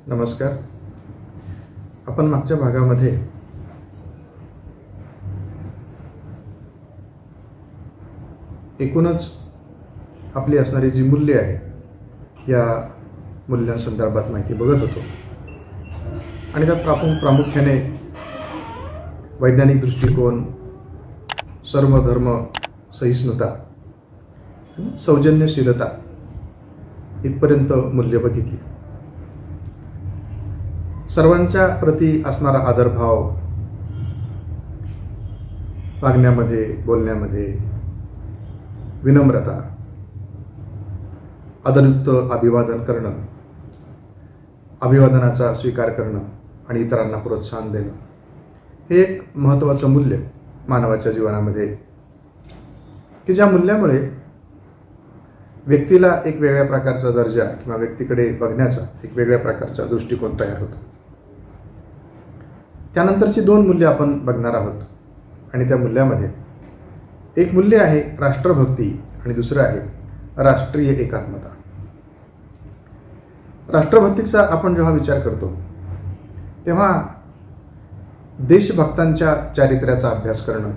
नमस्कार. आपण मागच्या भागामध्ये एकूणच आपली असणारी जी मूल्ये आहे या मूल्यांसंदर्भात माहिती बघत होतो आणि त्यात प्रामुख्याने वैज्ञानिक दृष्टिकोन, सर्वधर्म सहिष्णुता, सौजन्यशीलता इथपर्यंत मूल्य बघितली. सर्वांच्या प्रती असणारा आदरभाव वागण्यामध्ये, बोलण्यामध्ये, विनम्रता, आदरयुक्त अभिवादन करणं, अभिवादनाचा स्वीकार करणं आणि इतरांना प्रोत्साहन देणं हे एक महत्त्वाचं मूल्य मानवाच्या जीवनामध्ये, की ज्या मूल्यामुळे व्यक्तीला एक वेगळ्या प्रकारचा दर्जा किंवा व्यक्तीकडे बघण्याचा एक वेगळ्या प्रकारचा दृष्टिकोन तयार होतो. त्यानंतरची दोन मूल्य आपण बघणार आहोत आणि त्या मूल्यामध्ये एक मूल्य आहे राष्ट्रभक्ती आणि दुसरं आहे राष्ट्रीय एकात्मता. राष्ट्रभक्तीचा आपण जेव्हा विचार करतो तेव्हा देशभक्तांच्या चारित्र्याचा अभ्यास करणं,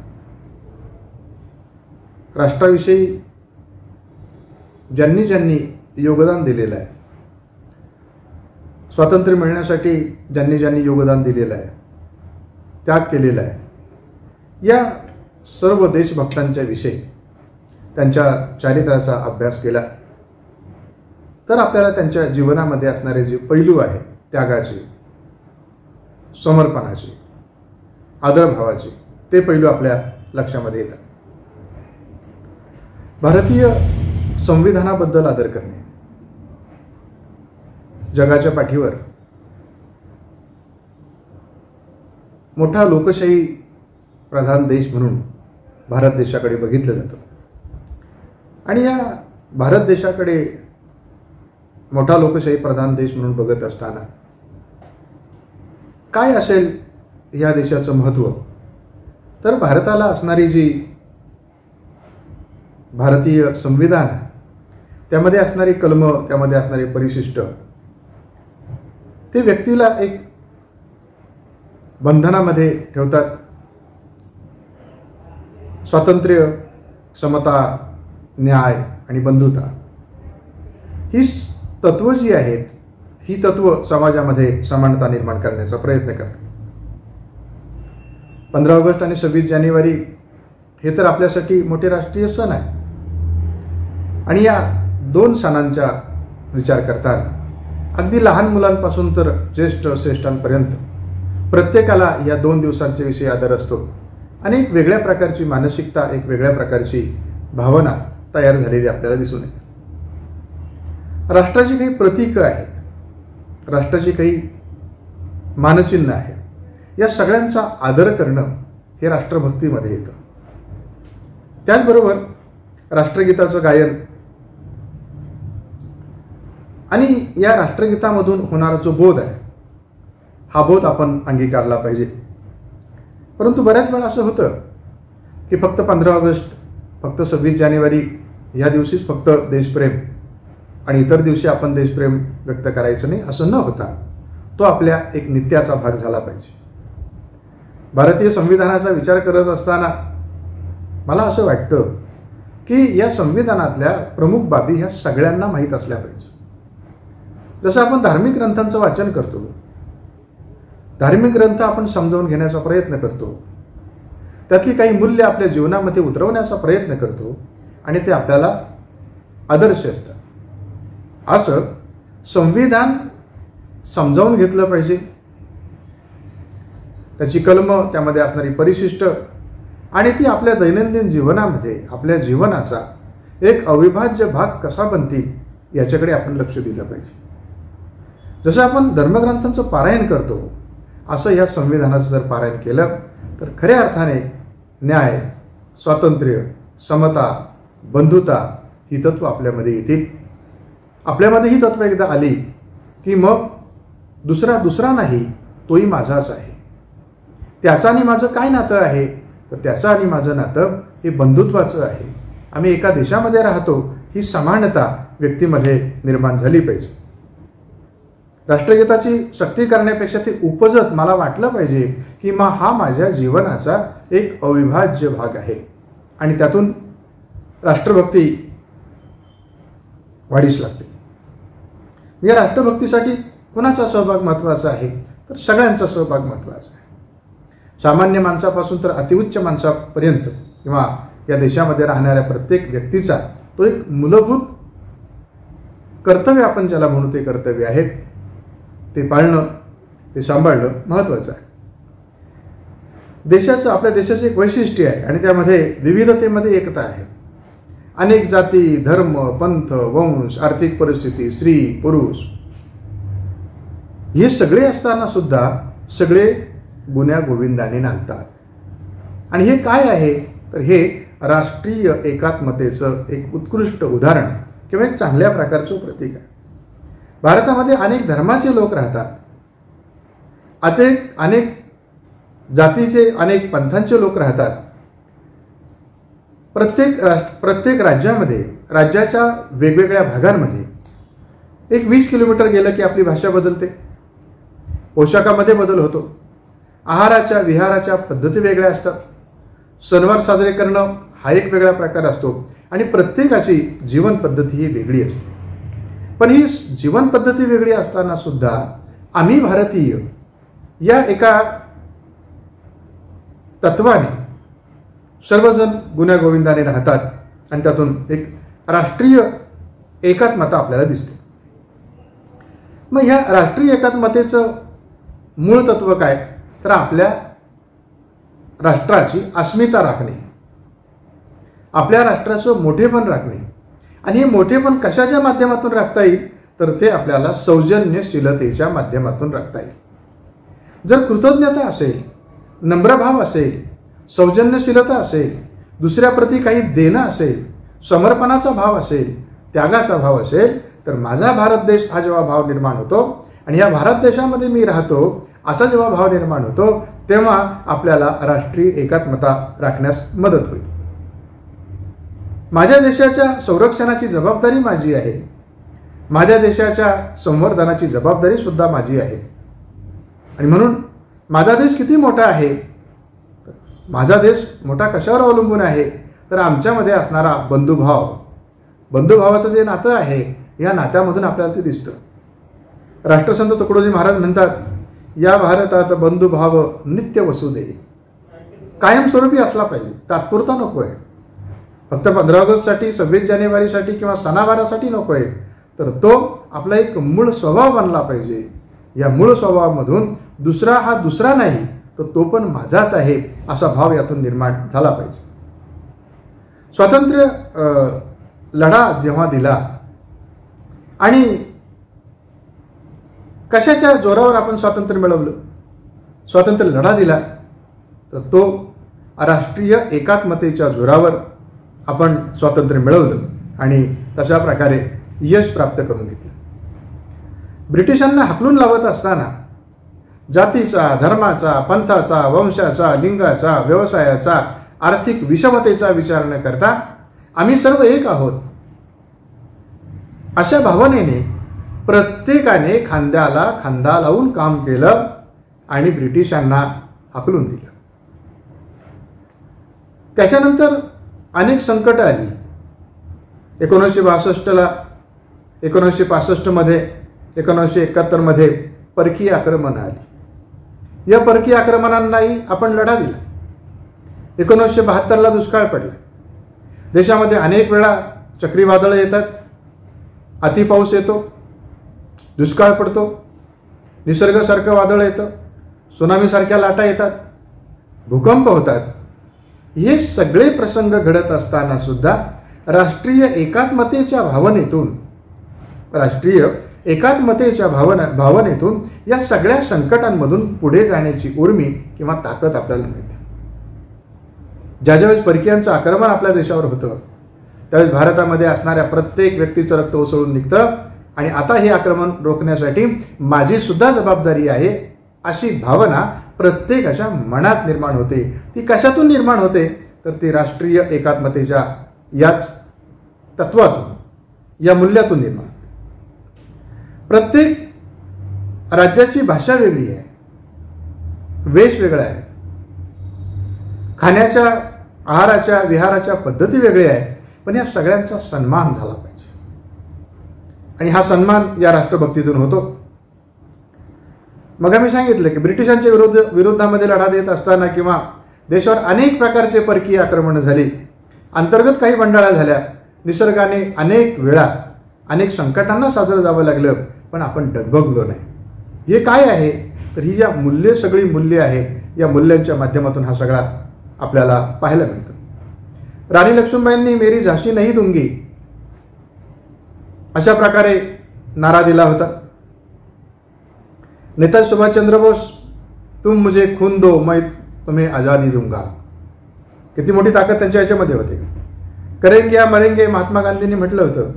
राष्ट्राविषयी ज्यांनी ज्यांनी योगदान दिलेलं आहे, स्वातंत्र्य मिळण्यासाठी ज्यांनी ज्यांनी योगदान दिलेलं आहे, त्याग केलेला आहे, या सर्व देशभक्तांच्या विषयी त्यांच्या चारित्र्याचा अभ्यास केला तर आपल्याला त्यांच्या जीवनामध्ये असणारे जे पैलू आहे, त्यागाचे, समर्पणाचे, आदरभावाचे, ते पैलू आपल्या लक्षामध्ये येतात. भारतीय संविधानाबद्दल आदर करणे, जगाच्या पाठीवर मोठा लोकशाही प्रधान देश म्हणून भारत देशाकडे बघितलं जातं आणि या भारत देशाकडे मोठा लोकशाही प्रधान देश म्हणून बघत असताना काय असेल या देशाचं महत्त्व, तर भारताला असणारी जी भारतीय संविधान आहे त्यामध्ये असणारी कलमं, त्यामध्ये असणारे परिशिष्ट, ते व्यक्तीला एक बंधनामध्ये ठेवतात. स्वातंत्र्य, समता, न्याय आणि बंधुता ही तत्त्व जी आहेत, ही तत्त्व समाजामध्ये समानता निर्माण करण्याचा प्रयत्न करतात. 15 ऑगस्ट आणि 26 जानेवारी हे तर आपल्यासाठी मोठे राष्ट्रीय सण आहे आणि या दोन सणांचा विचार करताना अगदी लहान मुलांपासून तर ज्येष्ठ श्रेष्ठांपर्यंत प्रत्येकाला या 2 दिवसांच्या विषयी आदर असतो आणि एक वेगळ्या प्रकारची मानसिकता, एक वेगळ्या प्रकारची भावना तयार झालेली आपल्याला दिसून येते. राष्ट्राची काही प्रतीकं आहेत, राष्ट्राची काही मानचिन्ह आहे, या सगळ्यांचा आदर करणं हे राष्ट्रभक्तीमध्ये येतं. त्याचबरोबर राष्ट्रगीताचं गायन आणि या राष्ट्रगीतामधून होणारा जो बोध आहे, हा बोध आपण अंगीकारला पाहिजे. परंतु बऱ्याच वेळा असं होतं की फक्त 15 ऑगस्ट, फक्त 26 जानेवारी या दिवशीच फक्त देशप्रेम आणि इतर दिवशी आपण देशप्रेम व्यक्त करायचं नाही, असं न होता तो आपल्या एक नित्याचा भाग झाला पाहिजे. भारतीय संविधानाचा विचार करत असताना मला असं वाटतं की या संविधानातल्या प्रमुख बाबी ह्या सगळ्यांना माहीत असल्या पाहिजे. जसं आपण धार्मिक ग्रंथांचं वाचन करतो, धार्मिक ग्रंथ आपण समजावून घेण्याचा प्रयत्न करतो, त्यातली काही मूल्य आपल्या जीवनामध्ये उतरवण्याचा प्रयत्न करतो आणि ते आपल्याला आदर्श असतात. असं संविधान समजावून घेतलं पाहिजे, त्याची कलमं, त्यामध्ये असणारी परिशिष्ट आणि ती आपल्या दैनंदिन जीवनामध्ये आपल्या जीवनाचा एक अविभाज्य भाग कसा बनतील याच्याकडे आपण लक्ष दिलं पाहिजे. जसं आपण धर्मग्रंथांचं पारायण करतो असं या संविधानाचं जर पारायण केलं तर खऱ्या अर्थाने न्याय, स्वातंत्र्य, समता, बंधुता ही तत्त्व आपल्यामध्ये येतील. आपल्यामध्ये ही तत्त्व एकदा आली की मग दुसरा नाही, तोही माझाच आहे. त्याचं आणि माझं काय नातं आहे, तर त्याचं आणि माझं नातं हे बंधुत्वाचं आहे. आम्ही एका देशामध्ये राहतो, ही समानता व्यक्तीमध्ये निर्माण झाली पाहिजे. राष्ट्रगीताची सक्ती करण्यापेक्षा ते उपजत मला वाटलं पाहिजे की हा माझ्या जीवनाचा एक अविभाज्य भाग आहे आणि त्यातून राष्ट्रभक्ती वाढीस लागते. या राष्ट्रभक्तीसाठी कोणाचा सहभाग महत्त्वाचा आहे तर सगळ्यांचा सहभाग महत्त्वाचा आहे. सामान्य माणसापासून तर अतिउच्च माणसापर्यंत किंवा या देशामध्ये राहणाऱ्या प्रत्येक व्यक्तीचा तो एक मूलभूत कर्तव्य आपण ज्याला म्हणू ते कर्तव्य आहे. ते पाळणं, ते सांभाळणं महत्त्वाचं आहे. आपल्या देशाचं एक वैशिष्ट्य आहे आणि त्यामध्ये विविधतेमध्ये एकता आहे. अनेक जाती, धर्म, पंथ, वंश, आर्थिक परिस्थिती, स्त्री, पुरुष हे सगळे असताना सुद्धा सगळे गुण्या गोविंदाने नांदतात. आणि हे काय आहे तर हे राष्ट्रीय एकात्मतेचं एक उत्कृष्ट उदाहरण किंवा एक चांगल्या प्रकारचं प्रतीक आहे. भारतामध्ये अनेक धर्माचे लोक राहतात, अनेक जातीचे, अनेक पंथांचे लोक राहतात. प्रत्येक राज्यामध्ये, राज्याच्या वेगवेगळ्या भागांमध्ये एक 20 किलोमीटर गेलं की आपली भाषा बदलते, पोशाखामध्ये बदल होतो, आहाराच्या विहाराच्या पद्धती वेगळ्या असतात, सणवार साजरे करणं हा एक वेगळा प्रकार असतो आणि प्रत्येकाची जीवन पद्धती ही वेगळी असते. पण ही जीवन पद्धती वेगळी असताना सुद्धा आम्ही भारतीय या एका तत्वाने सर्वजण गुण्यागोविंदाने राहतात आणि त्यातून एक राष्ट्रीय एकात्मता आपल्याला दिसते. मग ह्या राष्ट्रीय एकात्मतेचं मूळ तत्व काय तर आपल्या राष्ट्राची अस्मिता राखणे, आपल्या राष्ट्राचं मोठेपण राखणे. आणि हे मोठेपण कशाच्या माध्यमातून राखता येईल तर ते आपल्याला सौजन्यशीलतेच्या माध्यमातून राखता येईल. जर कृतज्ञता असेल, नम्रभाव असेल, सौजन्यशीलता असेल, दुसऱ्याप्रती काही देणं असेल, समर्पणाचा भाव असेल, त्यागाचा भाव असेल तर माझा भारत देश हा जेव्हा भाव निर्माण होतो आणि ह्या भारत देशामध्ये मी राहतो असा जेव्हा भाव निर्माण होतो तेव्हा आपल्याला राष्ट्रीय एकात्मता राखण्यास मदत होईल. माझ्या देशाच्या संरक्षणाची जबाबदारी माझी आहे, माझ्या देशाच्या संवर्धनाची जबाबदारी सुद्धा माझी आहे. आणि म्हणून माझा देश किती मोठा आहे, माझा देश मोठा कशावर अवलंबून आहे तर आमच्यामध्ये असणारा बंधुभावाचं जे नातं आहे या नात्यामधून आपल्याला ते दिसतं. राष्ट्रसंत तुकडोजी महाराज म्हणतात, या भारतात बंधुभाव नित्य वसुदे. कायमस्वरूपी असला पाहिजे, तात्पुरता नको आहे. फक्त 15 ऑगस्टसाठी, 26 जानेवारीसाठी किंवा सणावारासाठी नको आहे, तर तो आपला एक मूळ स्वभाव बनला पाहिजे. या मूळ स्वभावामधून दुसरा हा दुसरा नाही तर तो पण माझाच आहे असा भाव यातून निर्माण झाला पाहिजे. स्वातंत्र्य लढा जेव्हा दिला आणि कशाच्या जोरावर आपण स्वातंत्र्य मिळवलं, स्वातंत्र्य लढा दिला तर तो राष्ट्रीय एकात्मतेच्या जोरावर आपण स्वातंत्र्य मिळवलं आणि तशा प्रकारे यश प्राप्त करून घेतलं. ब्रिटिशांना हाकलून लावत असताना जातीचा, धर्माचा, पंथाचा, वंशाचा, लिंगाचा, व्यवसायाचा, आर्थिक विषमतेचा विचार न करता आम्ही सर्व एक आहोत अशा भावनेने प्रत्येकाने खांद्याला खांदा लावून काम केलं आणि ब्रिटिशांना हाकलून दिलं. त्याच्यानंतर अनेक संकट आली. 1962ला, 1965मध्ये, 1971मध्ये परकीय आक्रमण आली. या परकीय आक्रमणांनाही आपण लढा दिला. 1972ला दुष्काळ पडला. देशामध्ये अनेक वेळा चक्रीवादळं येतात, अतिपाऊस येतो, दुष्काळ पडतो, निसर्गासारखं वादळ येतं, सुनामीसारख्या लाटा येतात, भूकंप होतात. हे सगळे प्रसंग घडत असताना सुद्धा राष्ट्रीय एकात्मतेच्या भावनेतून या सगळ्या संकटांमधून पुढे जाण्याची उर्मी किंवा ताकद आपल्याला मिळते. ज्यावेळेस परकीयांचं आक्रमण आपल्या देशावर होतं त्यावेळेस भारतामध्ये असणाऱ्या प्रत्येक व्यक्तीचं रक्त उसळून निघतं आणि आता हे आक्रमण रोखण्यासाठी माझी सुद्धा जबाबदारी आहे अशी भावना प्रत्येकाच्या मनात निर्माण होते. ती कशातून निर्माण होते तर ती राष्ट्रीय एकात्मतेच्या याच तत्वातून, या मूल्यातून निर्माण. प्रत्येक राज्याची भाषा वेगळी आहे, वेश वेगळा आहे, खाण्याच्या आहाराच्या विहाराच्या पद्धती वेगळ्या आहे, पण या सगळ्यांचा सन्मान झाला पाहिजे. आणि हा सन्मान या राष्ट्रभक्तीतून होतो. मग आम्ही सांगितलं की ब्रिटिशांच्या विरोधामध्ये लढा देत असताना किंवा देशावर अनेक प्रकारचे परकीय आक्रमणं झाली, अंतर्गत काही बंडाळा झाल्या, निसर्गाने अनेक वेळा अनेक संकटांना साजरं जावं लागलं, पण आपण डगमगलो नाही. हे काय आहे तर ही ज्या सगळी मूल्ये आहे, या मूल्यांच्या माध्यमातून हा सगळा आपल्याला पाहायला मिळतो. राणी लक्ष्मीबाईंनी मेरी झाशी नाही दूंगी अशा प्रकारे नारा दिला होता. नेताजी सुभाषचंद्र बोस, तुम मुझे खून दो मैं तुम्हें आज़ादी दूंगा. किती मोठी ताकद त्यांच्या याच्यामध्ये होते. करेंगे या मरेंगे महात्मा गांधींनी म्हटलं होतं.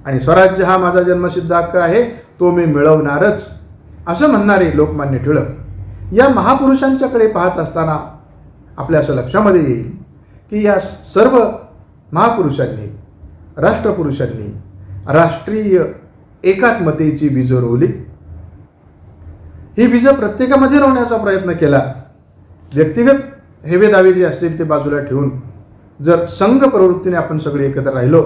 आणि स्वराज्य हा माझा जन्मसिद्ध हक्क आहे, तो मी मिळवणारच असं म्हणणारे लोकमान्य टिळक. या महापुरुषांच्याकडे पाहत असताना आपल्या असं लक्षामध्ये येईल की या सर्व महापुरुषांनी, राष्ट्रपुरुषांनी राष्ट्रीय एकात्मतेची बीजं रोवली. ही बीजं प्रत्येकामध्ये रोवण्याचा प्रयत्न केला. व्यक्तिगत हेवेदावे जे असतील ते बाजूला ठेवून जर संघ प्रवृत्तीने आपण सगळे एकत्र राहिलो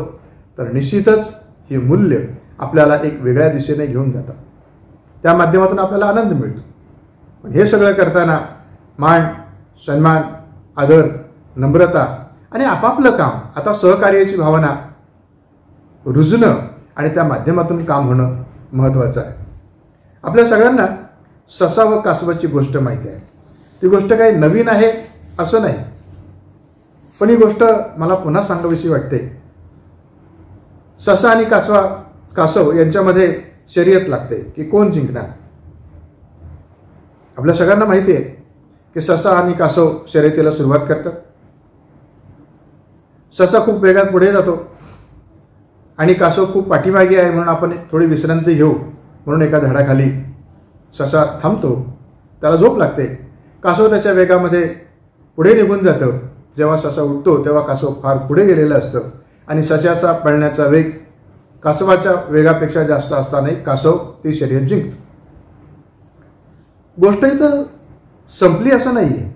तर निश्चितच ही मूल्य आपल्याला एक वेगळ्या दिशेने घेऊन जातात. त्या माध्यमातून आपल्याला आनंद मिळतो. पण हे सगळं करताना मान, सन्मान, आदर, नम्रता आणि आपापलं काम, आता सहकार्याची भावना रुजणं आणि त्या माध्यमातून काम होणं महत्त्वाचं आहे. आपल्या सगळ्यांना ससा व कासवाची गोष्ट माहिती आहे. ती गोष्ट काही नवीन आहे असं नाही, पण ही गोष्ट मला पुन्हा सांगावीशी वाटते. ससा आणि कासव यांच्यामध्ये शर्यत लागते की कोण जिंकणार. आपल्या सगळ्यांना माहिती आहे की ससा आणि कासव शर्यतीला सुरुवात करतात. ससा खूप वेगात पुढे जातो आणि कासव खूप पाठीमागे आहे, म्हणून आपण थोडी विश्रांती घेऊ म्हणून एका झाडाखाली ससा थांबतो. त्याला झोप लागते. कासव त्याच्या वेगामध्ये पुढे निघून जातं. जेव्हा ससा उठतो तेव्हा कासव फार पुढे गेलेलं असतं आणि सशाचा पळण्याचा वेग कासवाच्या वेगापेक्षा जास्त असतानाही कासव ती शर्यत जिंकतो. गोष्ट इथं संपली असं नाही आहे,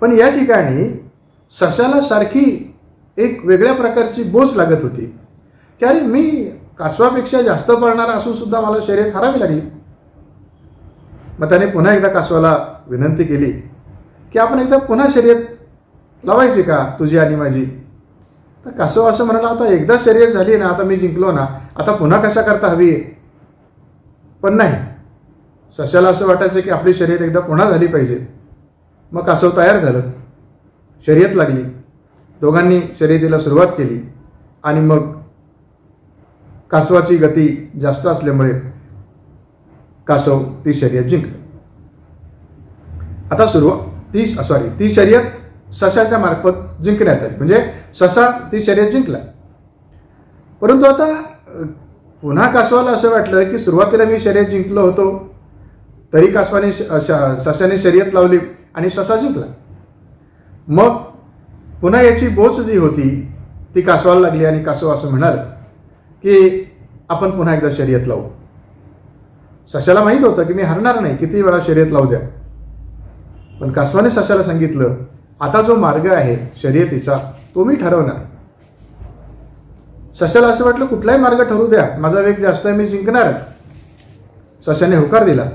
पण या ठिकाणी सशाला सारखी एक वेगळ्या प्रकारची बोच लागत होती की अरे मी कासवापेक्षा जास्त पळणारा असून सुद्धा मला शर्यत हारावी लागली. मग त्याने पुन्हा एकदा कासवाला विनंती केली की आपण एकदा पुन्हा शर्यत लावायची का तुझी आणि माझी. तर कासव असं म्हणाला, आता एकदा शर्यत झाली ना, आता मी जिंकलो ना, आता पुन्हा कशा करता हवी. पण नाही, सशाला असं वाटायचं की आपली शर्यत एकदा पुन्हा झाली पाहिजे. मग कासव तयार झालं, शर्यत लागली. दोघांनी शर्यतीला सुरुवात केली आणि मग कासवाची गती जास्त असल्यामुळे कासव ती शर्यत जिंकलं. आता ती शर्यत सशाच्या मार्फत जिंकण्यात आली, म्हणजे ससा ती शर्यत जिंकला. परंतु आता पुन्हा कासवाला असं वाटलं की सुरुवातीला मी शर्यत जिंकलो होतो तरी सशाने शर्यत लावली आणि ससा जिंकला. मग पुन्हा याची बोच जी होती ती कासवाला लागली आणि कासव असं म्हणाल की आपण पुन्हा एकदा शर्यत लावू. सशाला माहीत होतं की मी हरणार नाही, किती वेळा शर्यत लावू द्या. पण कासवाने सशाला सांगितलं, आता जो मार्ग आहे शर्यतीचा तो मी ठरवणार. सशाला असं वाटलं कुठलाही मार्ग ठरवू द्या, माझा वेग जास्त आहे, मी जिंकणार. सशाने होकार दिला.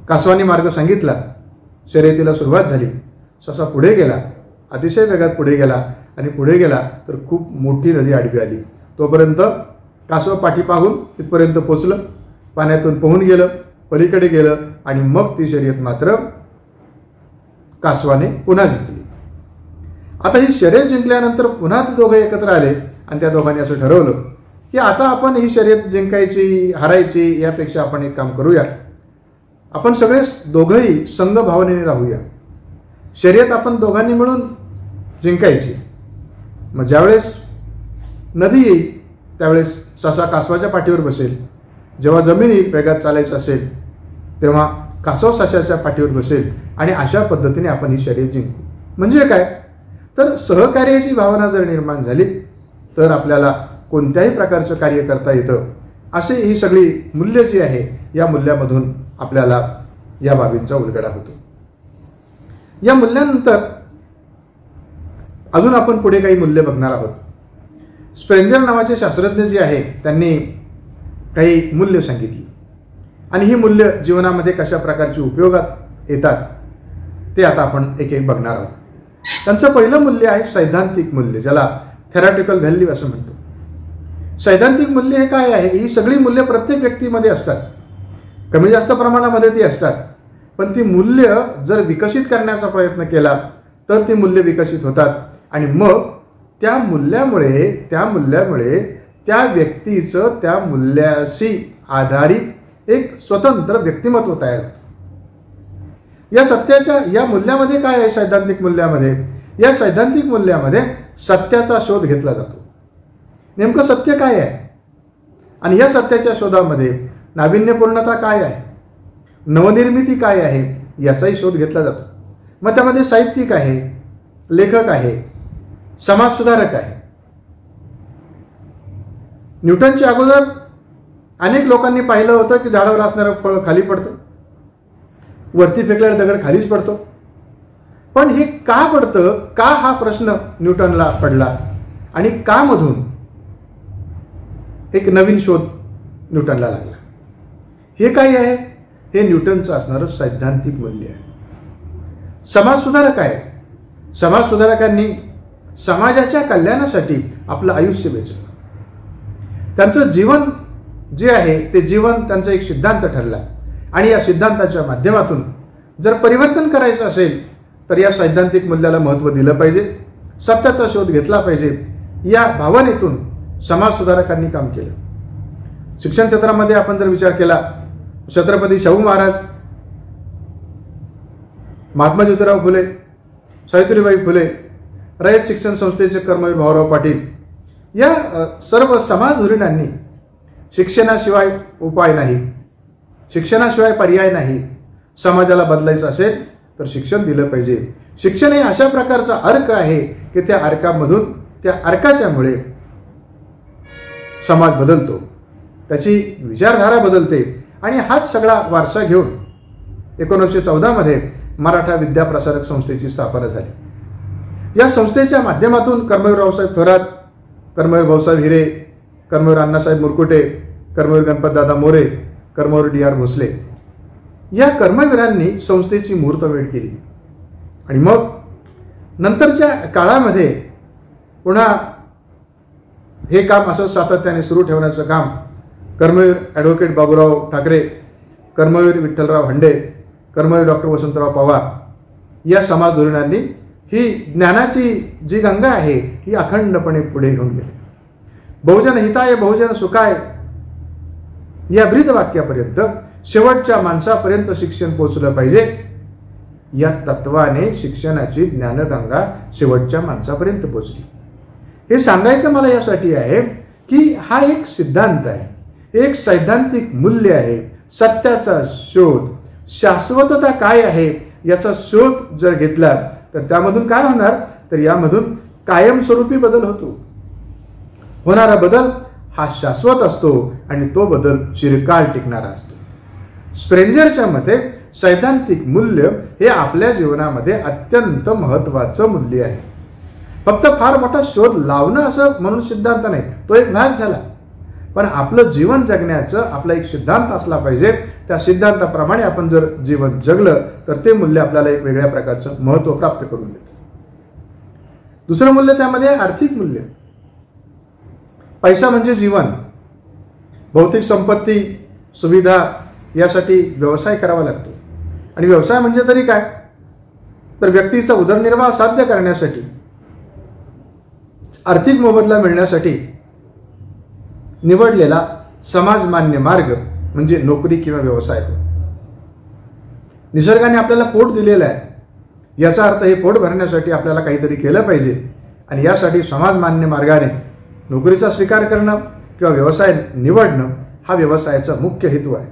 कासवाने मार्ग सांगितला. शर्यतीला सुरुवात झाली. ससा पुढे गेला, अतिशय वेगात पुढे गेला आणि पुढे गेला तर खूप मोठी नदी आडवी आली. तोपर्यंत कासव पाठी पाहून तिथपर्यंत पोचलं, पाण्यातून पोहून गेलं, पलीकडे गेलं आणि मग ती शर्यत मात्र कासवाने पुन्हा जिंकली. आता ही शर्यत जिंकल्यानंतर पुन्हा ते दोघे एकत्र आले आणि त्या दोघांनी असं ठरवलं की आता आपण ही शर्यत जिंकायची हारायची यापेक्षा आपण एक काम करूया, आपण सगळे दोघंही संघ भावनेने राहूया. शर्यत आपण दोघांनी मिळून जिंकायची. मग ज्यावेळेस नदी येईल त्यावेळेस ससा कासवाच्या पाठीवर बसेल, जेव्हा जमीन येईल वेगात चालायचं असेल तेव्हा कासव सशाच्या पाठीवर बसेल आणि अशा पद्धतीने आपण ही शर्यत जिंकू. म्हणजे काय तर सहकार्याची भावना जर निर्माण झाली तर आपल्याला कोणत्याही प्रकारचं कार्य करता येतं. असे ही सगळी मूल्य जी आहे या मूल्यामधून आपल्याला या बाबींचा उलगडा होतो. या मूल्यानंतर अजून आपण पुढे काही मूल्य बघणार आहोत. स्प्रेंजर नावाचे शास्त्रज्ञ जे आहे त्यांनी काही मूल्य सांगितली आणि ही मूल्य जीवनामध्ये कशा प्रकारची उपयोगात येतात ते आता आपण एक एक बघणार आहोत. त्यांचं पहिलं मूल्य आहे सैद्धांतिक मूल्य, ज्याला थेरॅटिकल व्हॅल्यू असं म्हणतो. सैद्धांतिक मूल्य हे काय आहे? ही सगळी मूल्य प्रत्येक व्यक्तीमध्ये असतात, कमी जास्त प्रमाणामध्ये ती असतात, पण ती मूल्य जर विकसित करण्याचा प्रयत्न केला तर ती मूल्य विकसित होतात आणि मग त्या मूल्यामुळे त्या व्यक्तीचं त्या मूल्याशी आधारित एक स्वतंत्र व्यक्तिमत्व तयार होतं. या मूल्यामध्ये काय आहे? सैद्धांतिक मूल्यामध्ये, या सैद्धांतिक मूल्यामध्ये सत्याचा शोध घेतला जातो. नेमकं सत्य काय आहे आणि या सत्याच्या शोधामध्ये नाविन्यपूर्णता काय आहे, नवनिर्मिती काय आहे याचाही शोध घेतला जातो. मग त्यामध्ये साहित्यिक आहे, लेखक आहे, समाजसुधारक आहे. न्यूटनच्या अगोदर अनेक लोकांनी पाहिलं होतं की झाडावर असणारं फळ खाली पडतं, वरती फेकलेला दगड खालीच पडतो. पण हे का पडतं, का हा प्रश्न न्यूटनला पडला आणि का मधून एक नवीन शोध न्यूटनला लागला. हे काय आहे? हे न्यूटनचं असणारं सैद्धांतिक मूल्य आहे. समाजसुधारक आहे. समाजसुधारकांनी समाजाच्या कल्याणासाठी आपलं आयुष्य वेचलं. त्यांचं जीवन जे आहे ते जीवन त्यांचा एक सिद्धांत ठरला आणि या सिद्धांताच्या माध्यमातून जर परिवर्तन करायचं असेल तर या सैद्धांतिक मूल्याला महत्त्व दिलं पाहिजे, सत्याचा शोध घेतला पाहिजे. या भावनेतून समाजसुधारकांनी काम केलं. शिक्षण क्षेत्रामध्ये आपण जर विचार केला, छत्रपती शाहू महाराज, महात्मा ज्योतिराव फुले, सावित्रीबाई फुले, रयत शिक्षण संस्थेचे कर्मवीर भाऊराव पाटील, या सर्व समाजधुरीणांनी शिक्षणाशिवाय उपाय नाही, शिक्षणाशिवाय पर्याय नाही, समाजाला बदलायचं असेल तर शिक्षण दिलं पाहिजे. शिक्षण हे अशा प्रकारचा अर्क आहे की त्या अर्कामधून, त्या अर्काच्यामुळे समाज बदलतो, त्याची विचारधारा बदलते आणि हाच सगळा वारसा घेऊन 1914 मध्ये मराठा विद्याप्रसारक संस्थेची स्थापना झाली. या संस्थेच्या माध्यमातून कर्मवीर रावसाहेब थोरात, कर्मवीर भाऊसाहेब हिरे, कर्मवीर अण्णासाहेब मुरकुटे, कर्मवीर गणपतदादा मोरे, कर्मवीर डी आर भोसले या कर्मवीरांनी संस्थेची मुहूर्तमेढ केली. आणि मग नंतरच्या काळामध्ये पुन्हा हे काम असं सातत्याने सुरू ठेवण्याचं काम कर्मवीर ॲडव्होकेट बाबूराव ठाकरे, कर्मवीर विठ्ठलराव हंडे, कर्मवीर डॉक्टर वसंतराव पवार या समाजधोरणांनी ही ज्ञानाची जी गंगा आहे ही अखंडपणे पुढे घेऊन गेली. बहुजन हिताय बहुजन सुखाय या ब्रीदवाक्यापर्यंत, शेवटच्या माणसापर्यंत शिक्षण पोहोचलं पाहिजे या तत्वाने शिक्षणाची ज्ञानगंगा शेवटच्या माणसापर्यंत पोहोचली. हे सांगायचं मला यासाठी आहे की हा एक सिद्धांत आहे, एक सैद्धांतिक मूल्य आहे. सत्याचा शोध, शाश्वतता काय आहे याचा शोध जर घेतला तर त्यामधून काय होणार, तर यामधून कायमस्वरूपी बदल होतो. होणारा बदल हा शाश्वत असतो आणि तो बदल चिरकाल टिकणारा असतो. स्प्रेंजरच्या मते सैद्धांतिक मूल्य हे आपल्या जीवनामध्ये अत्यंत महत्त्वाचं मूल्य आहे. फक्त फार मोठा शोध लावणं असं म्हणून सिद्धांत नाही, तो एक भाग झाला, पण आपलं जीवन जगण्याचं आपला एक सिद्धांत असला पाहिजे. त्या सिद्धांताप्रमाणे आपण जर जीवन जगलं तर ते मूल्य आपल्याला एक वेगळ्या प्रकारचं महत्त्व प्राप्त करून देतं. दुसरं मूल्य त्यामध्ये आर्थिक मूल्य. पैसा म्हणजे जीवन, भौतिक संपत्ती, सुविधा यासाठी व्यवसाय करावा लागतो. आणि व्यवसाय म्हणजे तरी काय, तर व्यक्तीचा उदरनिर्वाह साध्य करण्यासाठी, आर्थिक मोबदला मिळण्यासाठी निवडलेला समाजमान्य मार्ग म्हणजे नोकरी किंवा व्यवसाय. निसर्गाने आपल्याला पोट दिलेलं आहे, याचा अर्थ हे पोट भरण्यासाठी आपल्याला काहीतरी केलं पाहिजे आणि यासाठी समाजमान्य मार्गाने नोकरीचा स्वीकार करणं किंवा व्यवसाय निवडणं हा व्यवसायाचा मुख्य हेतू आहे.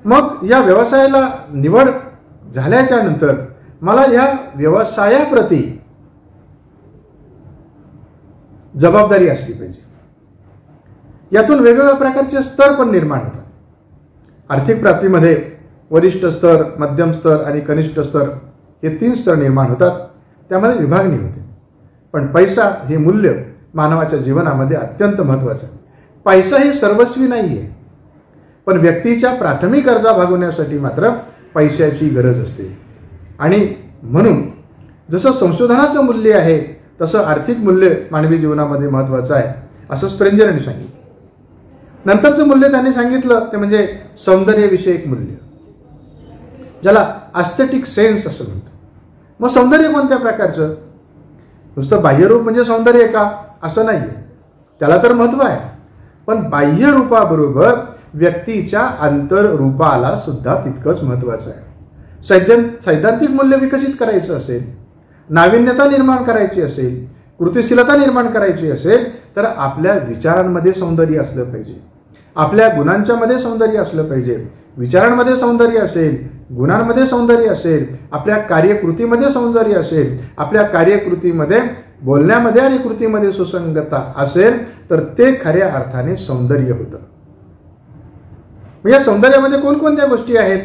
मग या व्यवसायाला निवड झाल्याच्या नंतर मला या व्यवसायाप्रती जबाबदारी असली पाहिजे. यातून वेगवेगळ्या प्रकारचे स्तर पण निर्माण होतात. आर्थिक प्राप्तीमध्ये वरिष्ठ स्तर, मध्यम स्तर आणि कनिष्ठ स्तर हे 3 स्तर निर्माण होतात. त्यामध्ये विभागणी होते. पण पैसा हे मूल्य मानवाच्या जीवनामध्ये अत्यंत महत्त्वाचं आहे. पैसा हे सर्वस्वी नाही आहे, पण व्यक्तीच्या प्राथमिक गरजा भागवण्यासाठी मात्र पैशाची गरज असते. आणि म्हणून जसं संशोधनाचं मूल्य आहे तसं आर्थिक मूल्य मानवी जीवनामध्ये महत्त्वाचं आहे असं स्प्रेंजर यांनी सांगितलं. नंतरचं मूल्य त्यांनी सांगितलं ते म्हणजे सौंदर्यविषयक मूल्य, ज्याला ॲस्थेटिक सेन्स असं म्हणतो. मग सौंदर्य कोणत्या प्रकारचं? नुसतं बाह्यरूप म्हणजे सौंदर्य का असं नाही आहे. त्याला तर महत्त्व आहे, पण बाह्यरूपाबरोबर व्यक्तीच्या अंतररूपाला सुद्धा तितकंच महत्त्वाचं आहे. सैद्धांतिक मूल्य विकसित करायचं असेल, नाविन्यता निर्माण करायची असेल, कृतिशीलता निर्माण करायची असेल तर आपल्या विचारांमध्ये सौंदर्य असलं पाहिजे. आपल्या गुणांच्या मध्ये सौंदर्य असलं पाहिजे. विचारांमध्ये सौंदर्य असेल, गुणांमध्ये सौंदर्य असेल, आपल्या कार्यकृतीमध्ये सौंदर्य असेल, आपल्या कार्यकृतीमध्ये बोलण्यामध्ये आणि कृतीमध्ये सुसंगतता असेल तर ते खऱ्या अर्थाने सौंदर्य होतं. या सौंदर्यामध्ये कोणकोणत्या गोष्टी आहेत?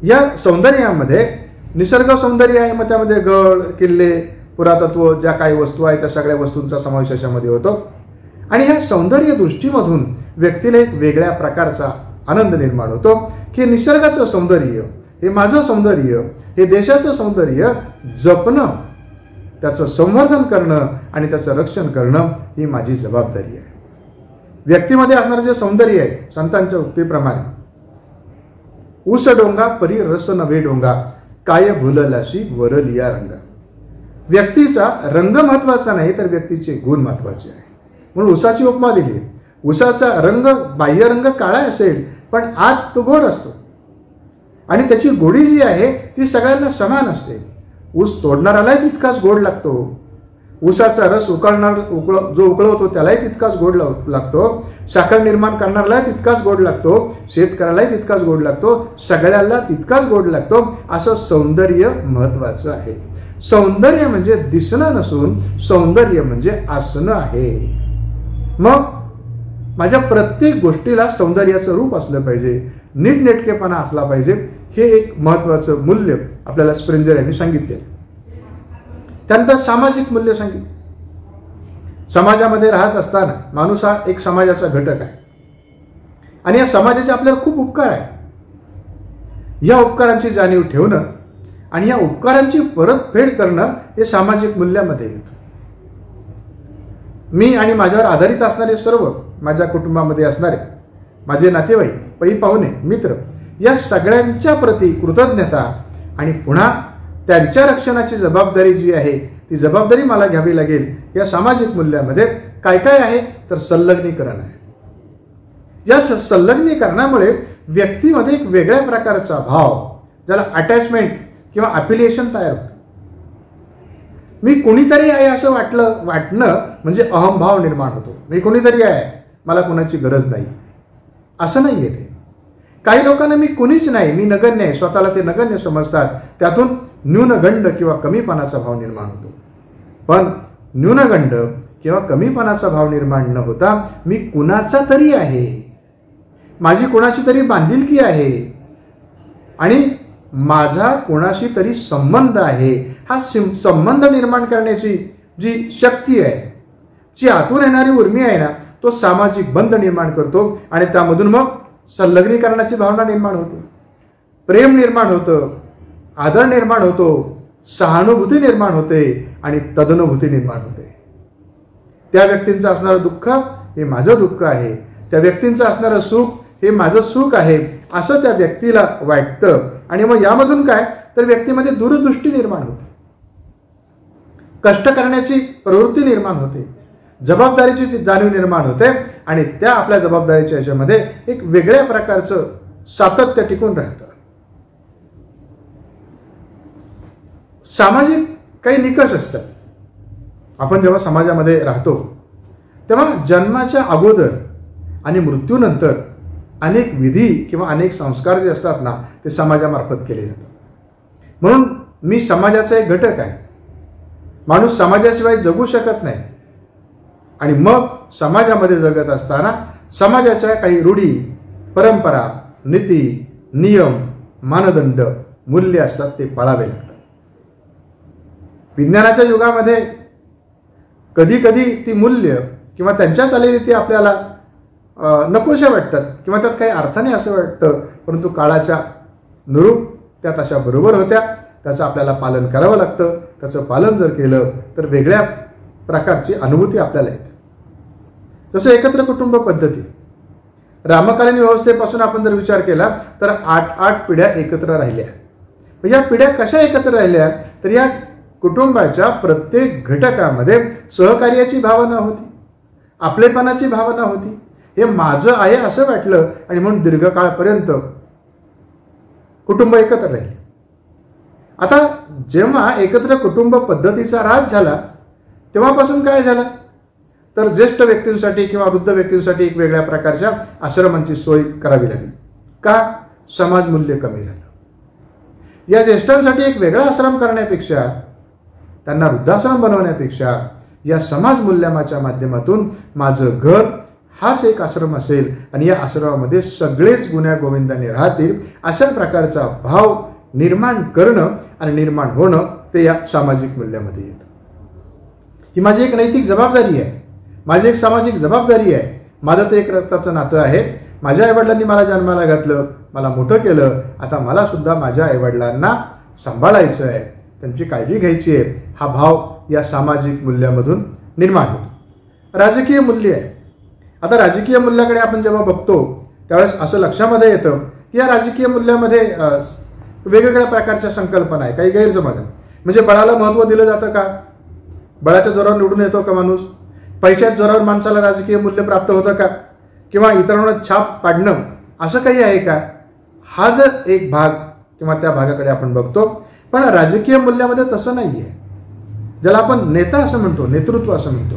या सौंदर्यामध्ये निसर्ग सौंदर्य आहे, मग त्यामध्ये गड, किल्ले, पुरातत्व, ज्या काही वस्तू आहेत त्या सगळ्या वस्तूंचा समावेश याच्यामध्ये होतो. आणि ह्या सौंदर्य दृष्टीमधून व्यक्तीला एक वेगळ्या प्रकारचा आनंद निर्माण होतो की निसर्गाचं सौंदर्य हे माझं सौंदर्य, हे देशाचं सौंदर्य जपणं, त्याचं संवर्धन करणं आणि त्याचं रक्षण करणं ही माझी जबाबदारी आहे. व्यक्तीमध्ये असणारं जे सौंदर्य आहे, संतांच्या उक्तीप्रमाणे ऊस डोंगा परी रस नव्हे डोंगा, काय भुललाशी वरलिया रंगा. व्यक्तीचा रंग महत्वाचा नाही तर व्यक्तीचे गुण महत्वाचे आहे. म्हणून ऊसाची उपमा दिली. ऊसाचा रंग, बाह्य रंग काळा असेल पण आत तो गोड असतो आणि त्याची गोडी जी आहे ती सगळ्यांना समान असते. ऊस तोडणाऱ्यालाही तितकाच गोड लागतो. ऊसाचा रस जो उकळवतो त्यालाही तितकाच गोड लागतो. साखर निर्माण करणाऱ्यालाही तितकाच गोड लागतो. शेतकऱ्यालाही तितकाच गोड लागतो. सगळ्याला तितकाच गोड लागतो. असं सौंदर्य महत्वाचं आहे. सौंदर्य म्हणजे दिसणं नसून सौंदर्य म्हणजे असणं आहे. मग माझ्या प्रत्येक गोष्टीला सौंदर्याचं रूप असलं पाहिजे, नीटनेटकेपणा असला पाहिजे. हे एक महत्त्वाचं मूल्य आपल्याला स्प्रेंजर यांनी सांगितले. त्यानंतर सामाजिक मूल्य सांगितले. समाजामध्ये राहत असताना माणूस हा एक समाजाचा घटक आहे आणि या समाजाचे आपल्याला खूप उपकार आहे. या उपकारांची जाणीव ठेवणं आणि या उपकारांची परतफेड करणं हे सामाजिक मूल्यामध्ये येतं. मी आणि माझ्यावर आधारित असणारे सर्व, माझ्या कुटुंबामध्ये असणारे माझे नातेवाईक, पै पाहुणे, मित्र या सगळ्यांच्या प्रती कृतज्ञता आणि पुन्हा त्यांच्या रक्षणाची जबाबदारी जी आहे ती जबाबदारी मला घ्यावी लागेल. या सामाजिक मूल्यामध्ये काय काय आहे तर संलग्नीकरण आहे. या संलग्नीकरणामुळे व्यक्तीमध्ये एक वेगळ्या प्रकारचा भाव, ज्याला अटॅचमेंट किंवा अफिलिएशन तयार होतं. मी कोणीतरी आहे असं वाटणं म्हणजे अहंभाव निर्माण होतो. मी कोणीतरी आहे, मला कोणाची गरज नाही असं नाही आहे ते. काही लोकांना मी कोणीच नाही, मी नगण्य आहे, स्वतःला ते नगण्य समजतात. त्यातून न्यूनगंड किंवा कमीपणाचा भाव निर्माण होतो. पण न्यूनगंड किंवा कमीपणाचा भाव निर्माण न होता मी कुणाचा तरी आहे, माझी कोणाची तरी बांधिलकी आहे आणि माझा कोणाशी तरी संबंध आहे. हा संबंध निर्माण करण्याची जी शक्ती आहे, जी आतून येणारी उर्मी आहे ना, तो सामाजिक बंध निर्माण करतो आणि त्यामधून मग संलग्नीकरणाची भावना निर्माण होते, प्रेम निर्माण होतं, आदर निर्माण होतो, सहानुभूती निर्माण होते आणि तदनुभूती निर्माण होते. त्या व्यक्तींचं असणारं दुःख हे माझं दुःख आहे, त्या व्यक्तींचं असणारं सुख हे माझं सुख आहे असं त्या व्यक्तीला वाटतं. आणि मग यामधून काय तर व्यक्तीमध्ये दूरदृष्टी निर्माण होते, कष्ट करण्याची प्रवृत्ती निर्माण होते, जबाबदारीची जाणीव निर्माण होते आणि त्या आपल्या जबाबदारीच्या याच्यामध्ये एक वेगळ्या प्रकारचं सातत्य टिकून राहतं. सामाजिक काही निकष असतात. आपण जेव्हा समाजामध्ये राहतो तेव्हा जन्माच्या अगोदर आणि मृत्यूनंतर अनेक विधी किंवा अनेक संस्कार जे असतात ना ते समाजामार्फत केले जातात. म्हणून मी समाजाचा एक घटक आहे. माणूस समाजाशिवाय जगू शकत नाही. आणि मग समाजामध्ये जगत असताना समाजाच्या काही रूढी, परंपरा, नीती, नियम, मानदंड, मूल्य असतात ते पाळावे लागतात. विज्ञानाच्या युगामध्ये कधी कधी ती मूल्य किंवा त्यांच्या चालीरीती आपल्याला नकोशा वाटतात किंवा त्यात काही अर्थ नाही असं वाटतं, परंतु काळाच्या नुरूप त्या तशा बरोबर होत्या. त्याचं आपल्याला पालन करावं लागतं. त्याचं पालन जर केलं तर वेगळ्या प्रकारची अनुभूती आपल्याला येते. जसं एकत्र कुटुंब पद्धती, रामकालीन व्यवस्थेपासून आपण जर विचार केला तर 8 पिढ्या एकत्र राहिल्या. या पिढ्या कशा एकत्र राहिल्या तर या कुटुंबाच्या प्रत्येक घटकामध्ये सहकार्याची भावना होती, आपलेपणाची भावना होती. हे माझं आहे असं वाटलं आणि म्हणून दीर्घकाळपर्यंत कुटुंब एकत्र राहिले. आता जेव्हा एकत्र कुटुंब पद्धतीचा राज झाला तेव्हापासून काय झालं तर ज्येष्ठ व्यक्तींसाठी किंवा वृद्ध व्यक्तींसाठी एक वेगळ्या प्रकारच्या आश्रमांची सोय करावी लागली. का? समाज मूल्य कमी झालं. या ज्येष्ठांसाठी एक वेगळा आश्रम करण्यापेक्षा, त्यांना वृद्धाश्रम बनवण्यापेक्षा या समाज मूल्याच्या माध्यमातून माझं घर हाच एक आश्रम असेल आणि या आश्रमामध्ये सगळेच गुण्या गोविंदाने राहतील अशा प्रकारचा भाव निर्माण करणं आणि निर्माण होणं ते या सामाजिक मूल्यामध्ये येतं. ही माझी एक नैतिक जबाबदारी आहे, माझी एक सामाजिक जबाबदारी आहे. माझं ते एक रक्ताचं नातं आहे. माझ्या आईवडिलांनी मला जन्माला घातलं, मला मोठं केलं. आता मला सुद्धा माझ्या आईवडिलांना सांभाळायचं आहे, त्यांची काळजी घ्यायची आहे. हा भाव या सामाजिक मूल्यामधून निर्माण होतो. राजकीय मूल्य आहे. आता राजकीय मूल्याकडे आपण जेव्हा बघतो त्यावेळेस असं लक्षामध्ये येतं की या राजकीय मूल्यामध्ये वेगवेगळ्या प्रकारच्या संकल्पना आहे, काही गैरसमज आहे. म्हणजे बळाला महत्त्व दिलं जातं का? बळाच्या जोरावर निवडून येतो का माणूस? पैशाच्या जोरावर माणसाला राजकीय मूल्य प्राप्त होतं का? किंवा इतरांना छाप पाडणं असं काही आहे का? हा जर एक भाग किंवा त्या भागाकडे आपण बघतो. पण राजकीय मूल्यामध्ये तसं नाही आहे. ज्याला आपण नेता असं म्हणतो, नेतृत्व असं म्हणतो,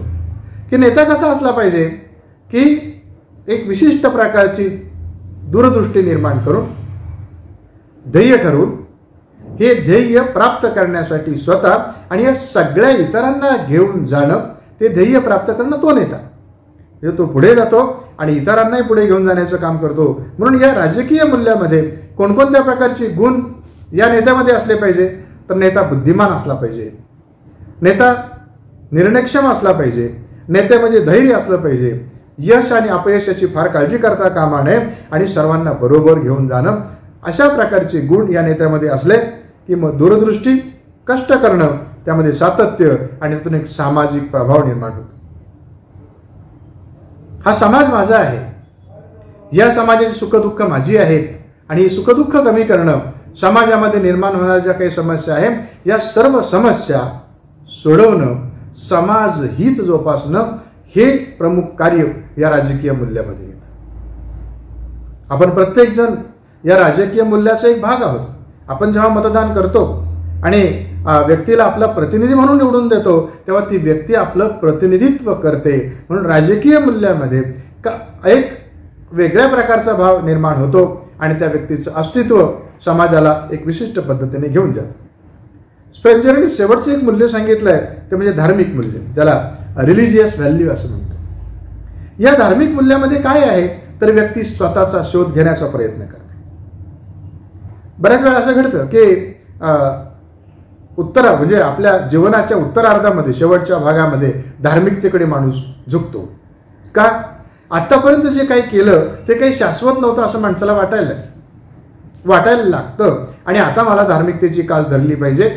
की नेता कसा असला पाहिजे की एक विशिष्ट प्रकारची दूरदृष्टी निर्माण करून, ध्येय ठरवून, हे ध्येय प्राप्त करण्यासाठी स्वतः आणि या सगळ्या इतरांना घेऊन जाणं, ते ध्येय प्राप्त करणं तो नेता. तो पुढे जातो आणि इतरांनाही पुढे घेऊन जाण्याचं काम करतो. म्हणून या राजकीय मूल्यामध्ये कोणकोणत्या प्रकारचे गुण या नेत्यामध्ये असले पाहिजे तर नेता बुद्धिमान असला पाहिजे, नेता निर्णयक्षम असला पाहिजे, नेत्यामध्ये धैर्य असलं पाहिजे, यश आणि अपयशाची फार काळजी करता कामा नये आणि सर्वांना बरोबर घेऊन जाणं, अशा प्रकारचे गुण या नेत्यामध्ये असले की मग दूरदृष्टी, कष्ट करणं, त्यामध्ये सातत्य आणि त्यातून एक सामाजिक प्रभाव निर्माण होतो. हा समाज माझा आहे, या समाजाची सुखदुःख माझी आहेत आणि ही सुखदुःख कमी करणं, समाजामध्ये निर्माण होणाऱ्या ज्या काही समस्या आहेत या सर्व समस्या सोडवणं, समाज हित जोपासणं, हे प्रमुख कार्य या राजकीय मूल्यामध्ये येतं. आपण प्रत्येकजण या राजकीय मूल्याचा एक भाग आहोत. आपण जेव्हा मतदान करतो आणि व्यक्तीला आपला प्रतिनिधी म्हणून निवडून देतो तेव्हा ती व्यक्ती आपलं प्रतिनिधित्व करते. म्हणून राजकीय मूल्यामध्ये एक वेगळ्या प्रकारचा भाव निर्माण होतो आणि त्या व्यक्तीचं अस्तित्व समाजाला एक विशिष्ट पद्धतीने घेऊन जातं. स्पेन्सरने शेवटचं एक मूल्य सांगितलं आहे ते म्हणजे धार्मिक मूल्य, ज्याला रिलिजियस व्हॅल्यू असं म्हणतो. या धार्मिक मूल्यामध्ये काय आहे तर व्यक्ती स्वतःचा शोध घेण्याचा प्रयत्न करते. बऱ्याच वेळा असं घडतं की म्हणजे आपल्या जीवनाच्या उत्तरार्धामध्ये, शेवटच्या भागामध्ये धार्मिकतेकडे माणूस झुकतो. का? आतापर्यंत जे काही केलं ते काही शाश्वत नव्हतं असं माणसाला वाटायला लागतं आणि आता मला धार्मिकतेची कास धरली पाहिजे.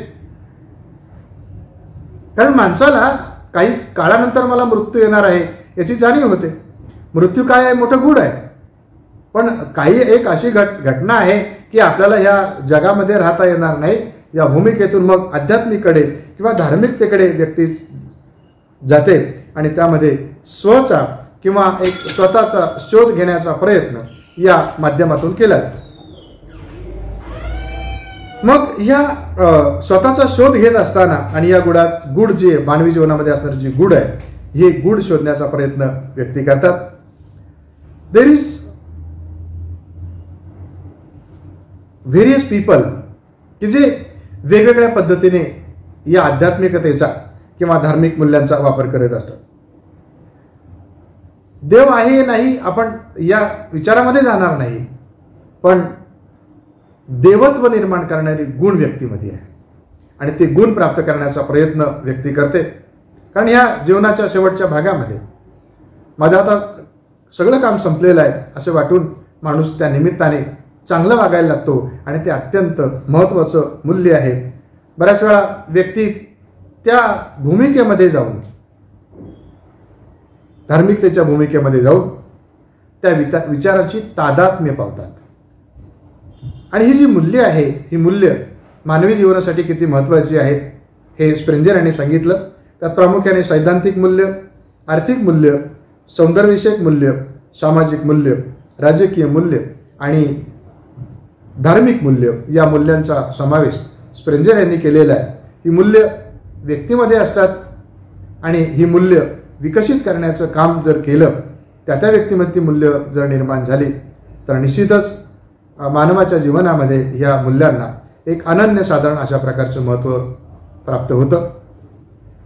कारण माणसाला काही काळानंतर मला मृत्यू येणार आहे याची जाणीव होते. मृत्यू काय आहे? मोठं गूढ आहे. पण काही एक अशी घटना आहे की आपल्याला ह्या जगामध्ये राहता येणार नाही. या भूमिकेतून मग आध्यात्मिककडे किंवा धार्मिकतेकडे व्यक्ती जाते आणि त्यामध्ये स्वचा किंवा एक स्वतःचा शोध घेण्याचा प्रयत्न या माध्यमातून केला जातो. मग या स्वतःचा शोध घेत असताना आणि या गुढ जे मानवी जीवनामध्ये असणारी जी गुढ आहे, हे गुढ शोधण्याचा प्रयत्न व्यक्ती करतात. देर इज व्हेरियस पीपल की जे वेगवेगळ्या पद्धतीने या आध्यात्मिकतेचा किंवा धार्मिक मूल्यांचा वापर करत असतात. देव आहे नाही आपण या विचारामध्ये जाणार नाही, पण देवत्व निर्माण करणारी गुण व्यक्तीमध्ये आहे आणि ते गुण प्राप्त करण्याचा प्रयत्न व्यक्ती करते. कारण ह्या जीवनाच्या शेवटच्या भागामध्ये माझं आता सगळं काम संपलेलं आहे असं वाटून माणूस त्या निमित्ताने चांगलं वागायला लागतो आणि ते अत्यंत महत्त्वाचं मूल्य आहे. बऱ्याच वेळा व्यक्ती त्या भूमिकेमध्ये जाऊन, धार्मिकतेच्या भूमिकेमध्ये जाऊन त्या विचाराची तादात्म्य पावतात. आणि ही जी मूल्य आहे, ही मूल्य मानवी जीवनासाठी किती महत्त्वाची आहेत हे स्प्रेंजर यांनी सांगितलं. त्यात प्रामुख्याने सैद्धांतिक मूल्य, आर्थिक मूल्य, सौंदर्यविषयक मूल्य, सामाजिक मूल्य, राजकीय मूल्य आणि धार्मिक मूल्य या मूल्यांचा समावेश स्प्रेंजर यांनी केलेला आहे. ही मूल्य व्यक्तीमध्ये असतात आणि ही मूल्य विकसित करण्याचं काम जर केलं, त्या व्यक्तीमध्ये ती मूल्य जर निर्माण झाली तर निश्चितच मानवाच्या जीवनामध्ये ह्या मूल्यांना एक अनन्यसाधारण अशा प्रकारचं महत्त्व प्राप्त होतं.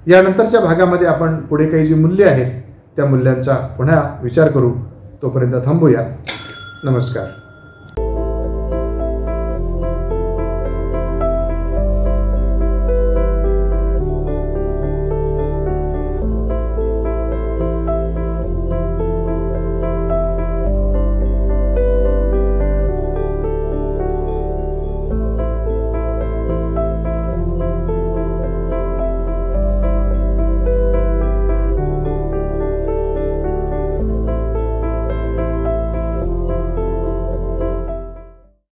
यानंतरच्या भागामध्ये आपण पुढे काही जी मूल्ये आहेत त्या मूल्यांचा पुन्हा विचार करू. तोपर्यंत थांबूया. नमस्कार.